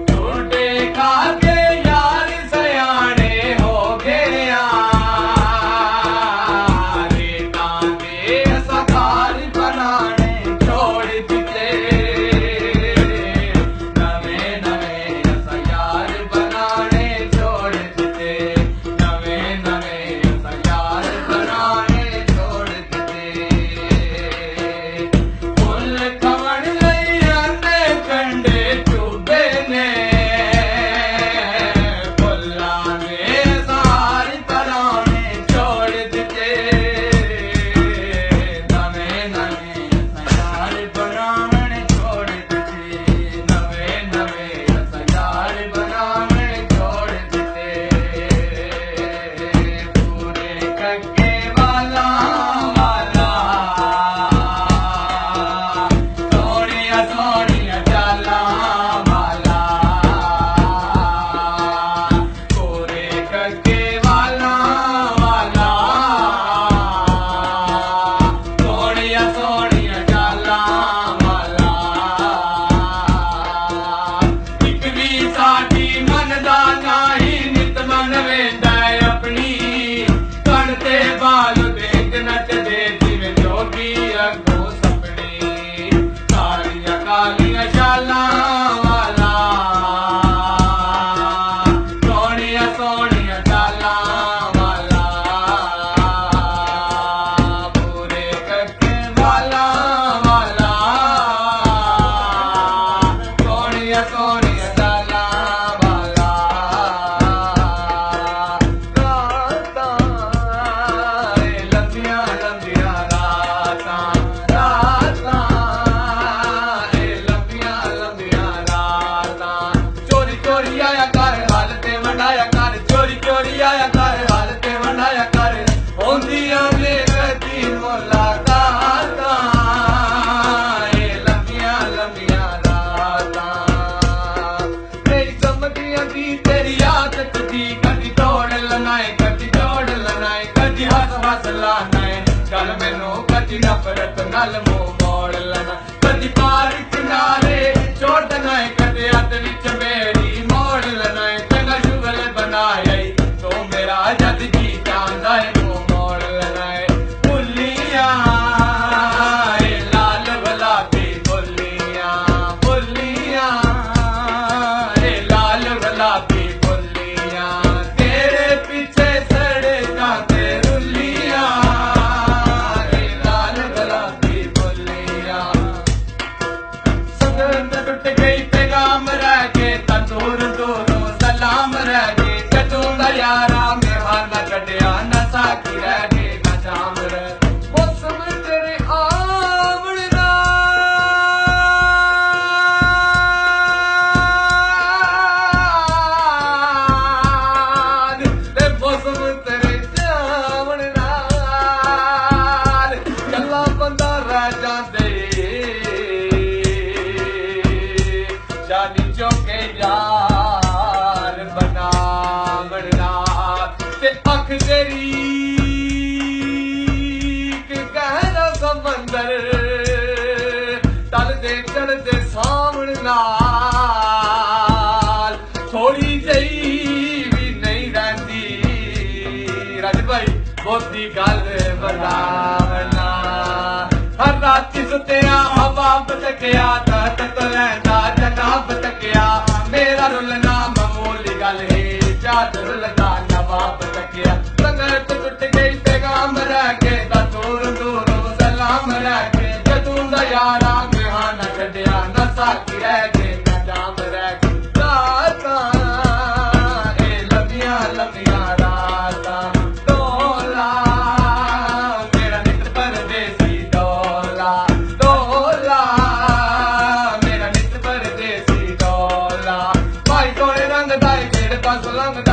झूठे खाके यार सयाने हो गया रेता दे सखार बनाने छोड़ दिते नवे नवे सयार बनाने छोड़ दिते नवे नवे सयार बनाने छोड़ दिते फुल खवण लई आंदे कंडे चुबे ने फुल्लां ने सार बनाने छोड़ दिते नवे नवे सयार बनाने छोड़ दिते नवे नवे सयार बनाने छोड़ दिते पूरे कक्के वाला वाला सोनिया सोनिया चाला वाला पूरे कक्के वाला वाला सोनिया सोनिया चाला वाला इक भी साडी मनदा नाही नित मन वेंदा अपनी कण ते बाल देख नचदे जिवें जोगी अगों सपनी कालियां कालियां शालां वाला सोनिया सोनिया चालां वाला पूरे कक्के वाला वाला सोनिया सोनिया चालां वाला रातां लंबियां लंबियां रातां रातां लंबियां लंबियां रातां चोरी चोरी आया कर हाल ते वंडाया कर चोरी चोरी आया कर हाल ते वंडाया कर होंदियां ने कदी मुलाकातां लंबियां लंबियां रातां तेरी समझियां दी तेरी आदत दी कदी तोड़ लनाए कदी जोड़ लनाए कदी हस हस लानाए चल मैनू कदी नफरत नाल मुंह मोड़ लना कदी पार किनारे छोड़ देनाए कदी हथ विच मेरी मोड़ लनाए चंगा शुगल बनाया तो मेरा जद जी चांदा है मुंह मोड़ लनाए भुलियां लाल गुलाबी भुलियां भुलियां लाल गुलाबी भुलियां तेरे पीछे सड़कां ते रुलियां लाल गुलाबी भुलियां संगत टुट गई पैगाम रह गए दूर दूरों सलाम रह गए कदों दा यारा मेहमान न कटिया न साकी रह गए न जाम रह मौसम तेरे आवन नाल ते मौसम तेरे जावन नाल गल्लां बंदा रह जांदे शादी चौके यार बनावण नाल ते अख तेरी कि गहरा समंदर तल दे चढ़दे सावण नाल थोड़ी जही भी नहीं रहंदी राज भाई बहुती गल बनावना हर राती सुत्या हवा बतकिया तत लैंदा जनाब तकिया मेरा रुलना मामूली गल है चाद रुलदा नवाब तकिया संगत टुट गई पैगाम रह गए दूर दूरों सलाम रह गए जदों दा यारा मेहा न छड्डिया न साकी रह गए न जाम रह गए रातां लंबियां लंबियां रातां डोला मेरा नित परदेसी डोला डोला मेरा नित परदेसी डोला भाई तोड़े रंग दाई खेड़ पास लंघदा